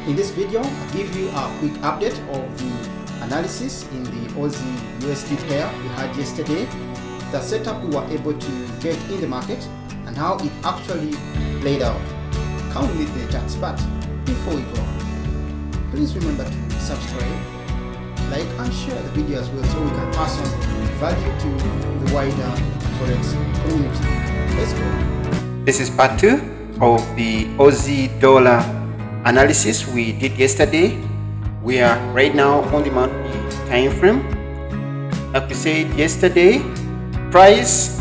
In this video, I'll give you a quick update of the analysis in the AUDUSD pair we had yesterday, the setup we were able to get in the market, and how it actually played out. Come with the charts, but before we go, please remember to subscribe, like and share the video as well so we can pass on value to the wider Forex community. Let's go. This is part 2 of the Aussie dollar analysis we did yesterday. We are right now on the monthly time frame. Like we said yesterday, price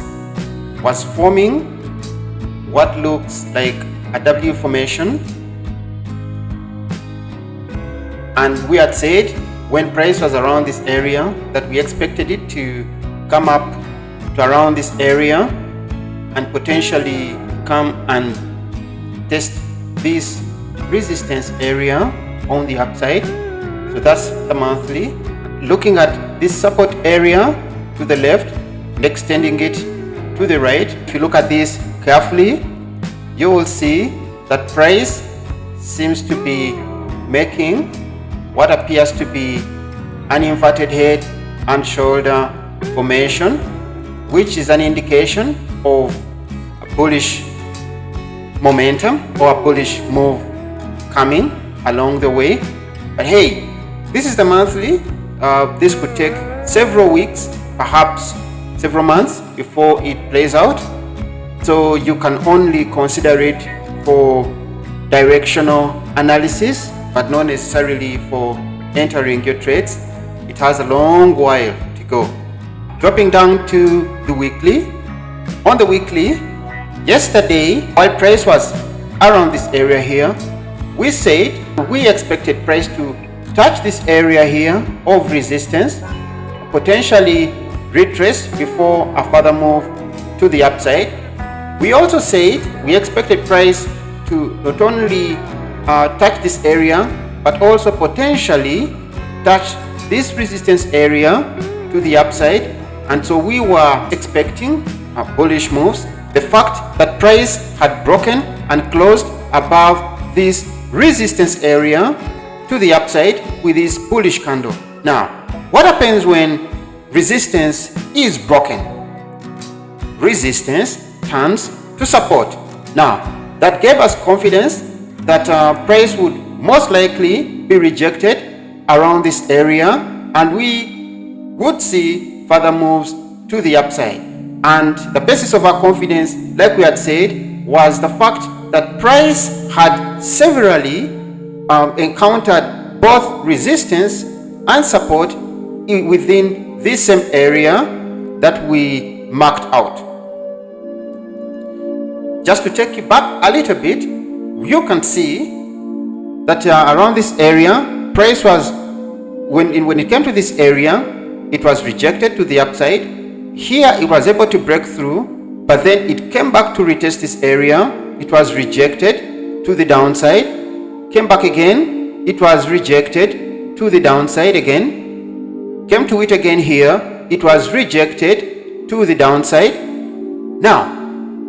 was forming what looks like a W formation, and we had said when price was around this area that we expected it to come up to around this area and potentially come and test this resistance area on the upside. So that's the monthly. Looking at this support area to the left and extending it to the right, if you look at this carefully, you will see that price seems to be making what appears to be an inverted head and shoulder formation, which is an indication of a bullish momentum or a bullish move coming along the way. But hey, this is the monthly. This could take several weeks, perhaps several months before it plays out, so you can only consider it for directional analysis, but not necessarily for entering your trades. It has a long while to go. Dropping down to the weekly. On the weekly, yesterday, while price was around this area here, we said we expected price to touch this area here of resistance, potentially retrace before a further move to the upside. We also said we expected price to not only touch this area, but also potentially touch this resistance area to the upside. And so we were expecting bullish moves. The fact that price had broken and closed above this resistance area to the upside with this bullish candle. Now, what happens when resistance is broken? Resistance turns to support. Now, that gave us confidence that price would most likely be rejected around this area, and we would see further moves to the upside. And the basis of our confidence, like we had said, was the fact that price had severally encountered both resistance and support within this same area that we marked out. Just to take you back a little bit, you can see that around this area, price was, when it came to this area, it was rejected to the upside. Here it was able to break through, but then it came back to retest this area. It was rejected to the downside, came back again, it was rejected to the downside again, came to it again here, it was rejected to the downside. Now,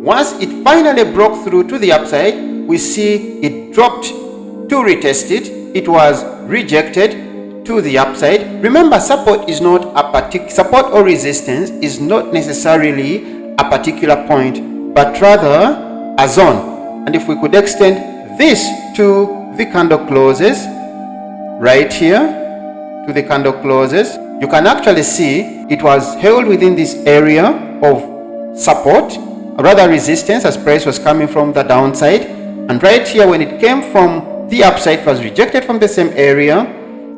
once it finally broke through to the upside, we see it dropped to retest it. It was rejected to the upside. Remember, support is not a particular support, or resistance is not necessarily a particular point, but rather a zone. And if we could extend this to the candle closes right here, to the candle closes, you can actually see it was held within this area of support, or rather resistance, as price was coming from the downside. And right here, when it came from the upside, it was rejected from the same area.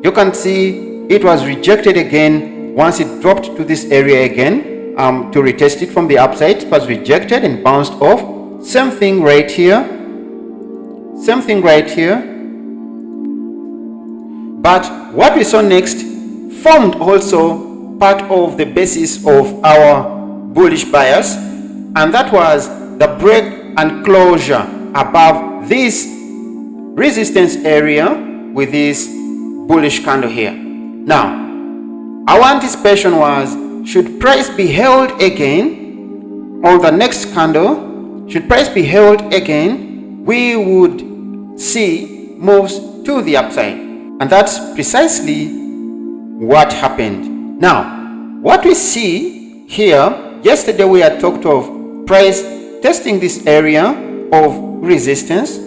You can see it was rejected again once it dropped to this area again to retest it from the upside. It was rejected and bounced off. Same thing right here. Same thing right here. But what we saw next formed also part of the basis of our bullish bias, and that was the break and closure above this resistance area with this bullish candle here. Now, our anticipation was, should price be held again on the next candle, should price be held again, we would see moves to the upside. And that's precisely what happened. Now, what we see here, yesterday we had talked of price testing this area of resistance.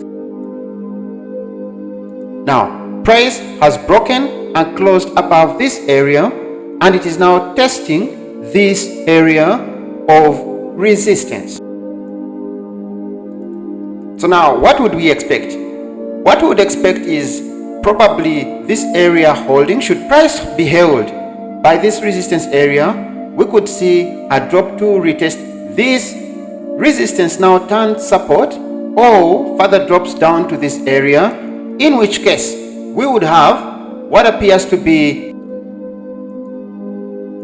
Now, price has broken and closed above this area, and it is now testing this area of resistance. So now, what would we expect? What we would expect is probably this area holding. Should price be held by this resistance area, we could see a drop to retest this resistance, now turn support, or further drops down to this area, in which case we would have what appears to be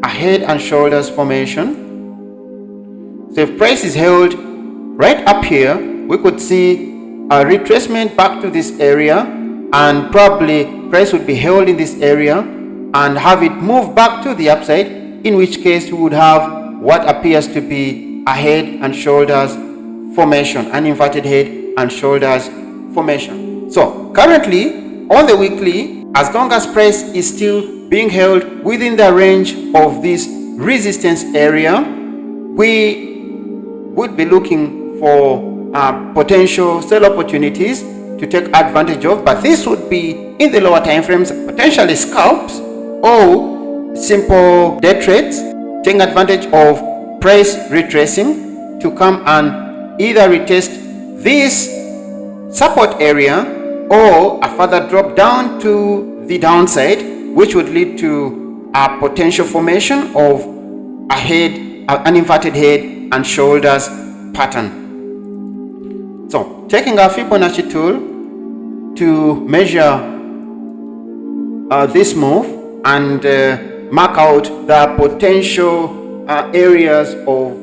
a head and shoulders formation. So if price is held right up here, we could see a retracement back to this area, and probably price would be held in this area and have it move back to the upside, in which case we would have what appears to be a head and shoulders formation, an inverted head and shoulders formation. So currently on the weekly, as long as price is still being held within the range of this resistance area, we would be looking for potential sell opportunities to take advantage of, but this would be in the lower time frames, potentially scalps or simple day trades, taking advantage of price retracing to come and either retest this support area or a further drop down to the downside, which would lead to a potential formation of a head, an inverted head and shoulders pattern. So taking our Fibonacci tool to measure this move and mark out the potential areas of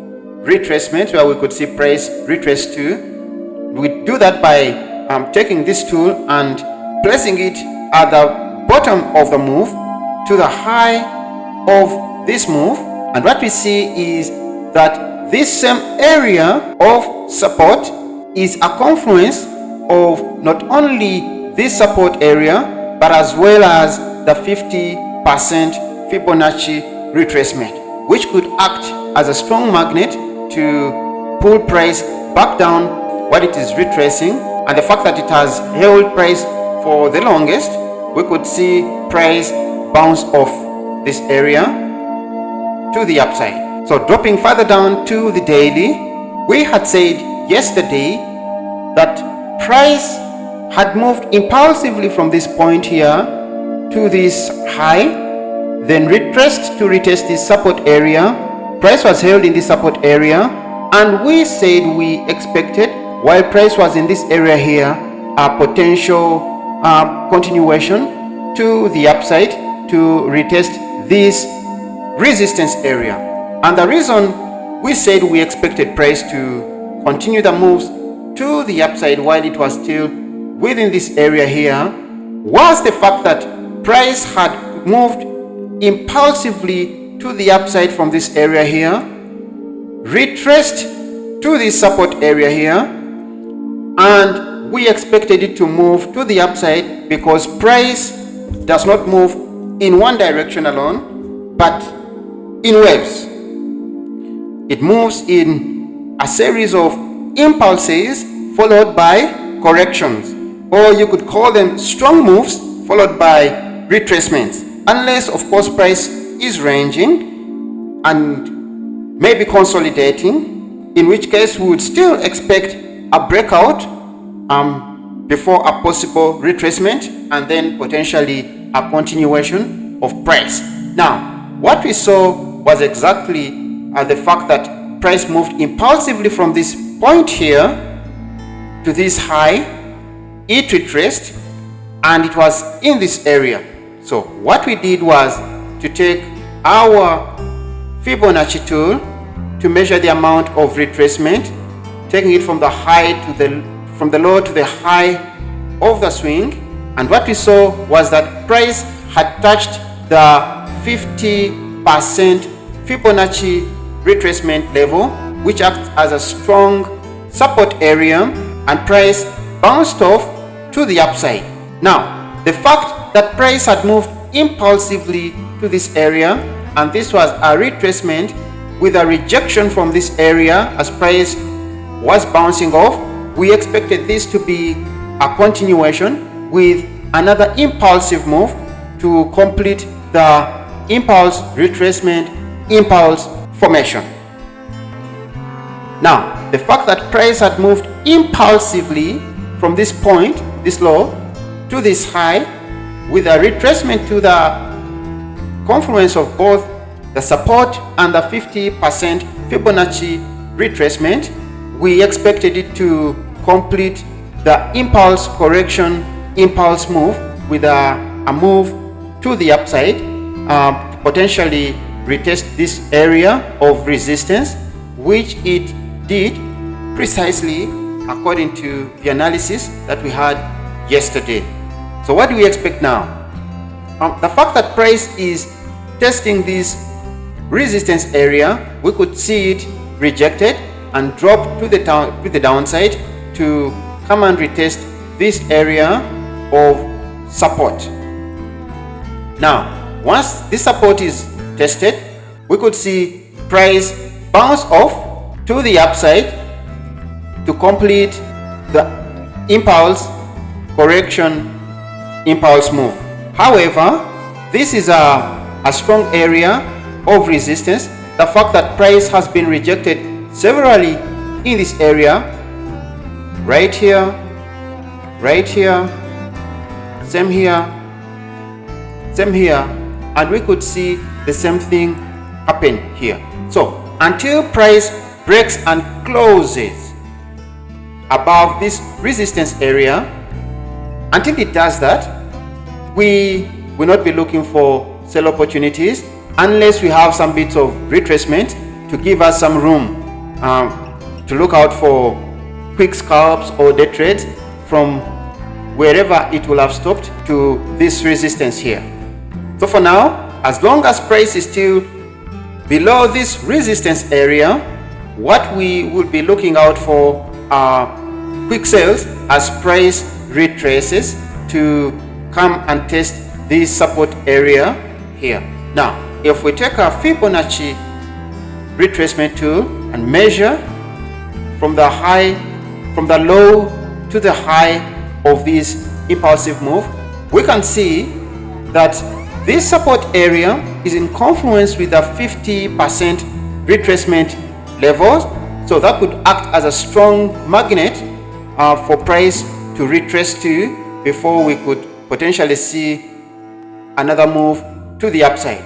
retracement where we could see price retrace to. We do that by taking this tool and placing it at the bottom of the move to the high of this move, and what we see is that this same area of support is a confluence of not only this support area but as well as the 50% Fibonacci retracement, which could act as a strong magnet to pull price back down what it is retracing. And the fact that it has held price for the longest, we could see price bounce off this area to the upside. So dropping further down to the daily, we had said yesterday that price had moved impulsively from this point here to this high, then retraced to retest this support area. Price was held in this support area, and we said we expected, while price was in this area here, a potential continuation to the upside to retest this resistance area. And the reason we said we expected price to continue the moves to the upside while it was still within this area here was the fact that price had moved impulsively to the upside from this area here, retraced to this support area here, and we expected it to move to the upside because price does not move in one direction alone but in waves. It moves in a series of impulses followed by corrections, or you could call them strong moves followed by retracements, unless of course price is ranging and maybe consolidating, in which case we would still expect a breakout before a possible retracement and then potentially a continuation of price. Now, what we saw was exactly the fact that price moved impulsively from this point here to this high. It retraced and it was in this area. So what we did was to take our Fibonacci tool to measure the amount of retracement, taking it from the high to from the low to the high of the swing, and what we saw was that price had touched the 50% Fibonacci retracement level, which acts as a strong support area, and price bounced off to the upside. Now, the fact that price had moved impulsively to this area, and this was a retracement with a rejection from this area as price was bouncing off, we expected this to be a continuation with another impulsive move to complete the impulse retracement, impulse formation. Now, the fact that price had moved impulsively from this point, this low, to this high, with a retracement to the confluence of both the support and the 50% Fibonacci retracement, we expected it to complete the impulse correction, impulse move with a move to the upside, potentially retest this area of resistance, which it did precisely according to the analysis that we had yesterday. So what do we expect now? The fact that price is testing this resistance area, we could see it rejected and drop to the downside to come and retest this area of support. Now, once this support is tested, we could see price bounce off to the upside to complete the impulse correction, impulse move. However, this is a strong area of resistance. The fact that price has been rejected severally in this area, right here, same here, and we could see the same thing happen here. So until price breaks and closes above this resistance area, until it does that, we will not be looking for sell opportunities unless we have some bits of retracement to give us some room to look out for quick scalps or day trades from wherever it will have stopped to this resistance here. So for now, as long as price is still below this resistance area, what we will be looking out for are quick sales as price retraces to come and test this support area here. Now, if we take our Fibonacci retracement tool and measure from the low to the high of this impulsive move, we can see that this support area is in confluence with the 50% retracement levels, so that could act as a strong magnet for price to retrace to before we could potentially see another move to the upside.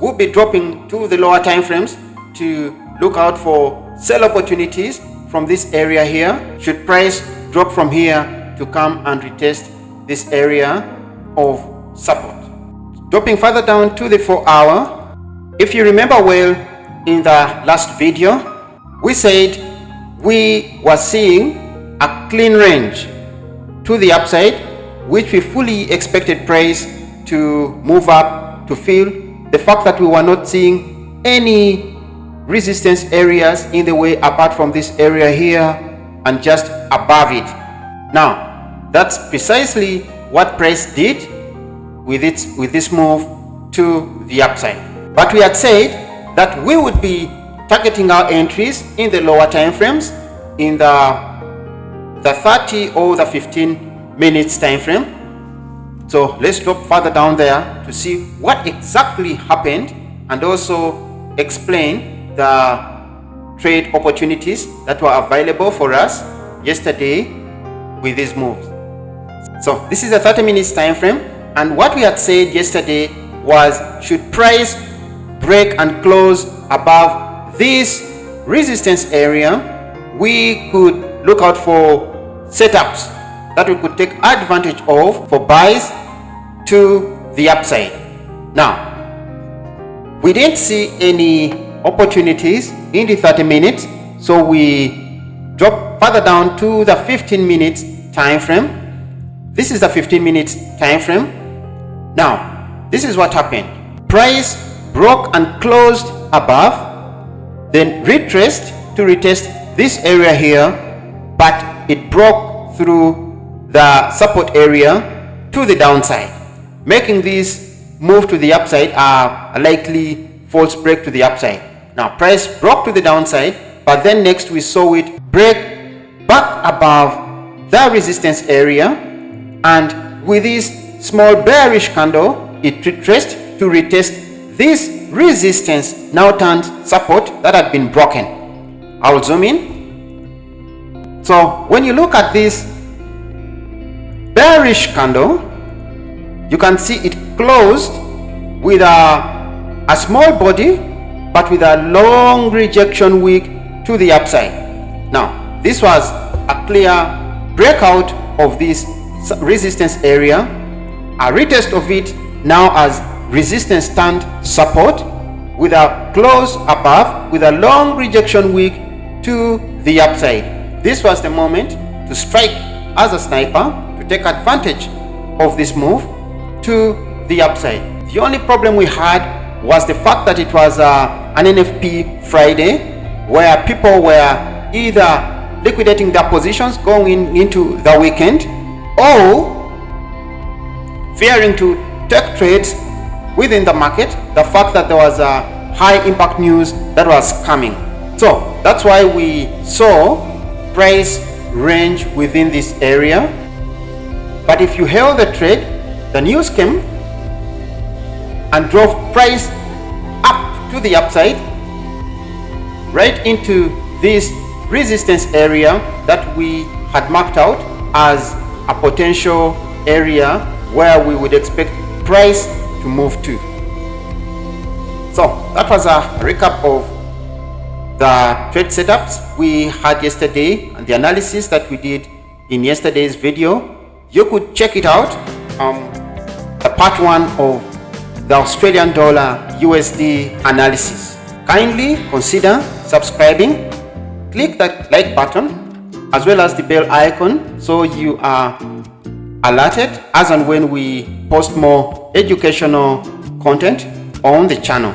We'll be dropping to the lower time frames to look out for sell opportunities from this area here should price drop from here to come and retest this area of support. Dropping further down to the 4 hour, if you remember well, in the last video we said we were seeing a clean range to the upside, which we fully expected price to move up to fill the fact that we were not seeing any resistance areas in the way apart from this area here and just above it. Now that's precisely what price did with this move to the upside. But we had said that we would be targeting our entries in the lower time frames, in the 30 or the 15 minutes time frame. So let's drop further down there to see what exactly happened and also explain the trade opportunities that were available for us yesterday with these moves. So this is a 30 minutes time frame, and what we had said yesterday was should price break and close above this resistance area, we could look out for setups that we could take advantage of for buys to the upside. Now we didn't see any opportunities in the 30 minutes, so we drop further down to the 15 minutes time frame. This is the 15 minutes time frame. Now this is what happened. Price broke and closed above, then retraced to retest this area here, but it broke through the support area to the downside, making this move to the upside a likely false break to the upside. Now price broke to the downside, but then next we saw it break back above the resistance area, and with this small bearish candle it retraced to retest this resistance, now turned support that had been broken. I will zoom in. So when you look at this bearish candle, you can see it closed with a small body but with a long rejection wick to the upside. Now this was a clear breakout of this resistance area, a retest of it now as resistance turned support with a close above with a long rejection wick to the upside. This was the moment to strike as a sniper to take advantage of this move to the upside. The only problem we had was the fact that it was an NFP Friday, where people were either liquidating their positions going into the weekend or fearing to take trades within the market, the fact that there was a high impact news that was coming. So that's why we saw price range within this area. But if you held the trade, the news came and drove price up to the upside right into this resistance area that we had marked out as a potential area where we would expect price to move to. So that was a recap of the trade setups we had yesterday and the analysis that we did in yesterday's video. You could check it out, the part 1 of the Australian dollar USD analysis. Kindly consider subscribing, click that like button as well as the bell icon so you are alerted as and when we post more educational content on the channel.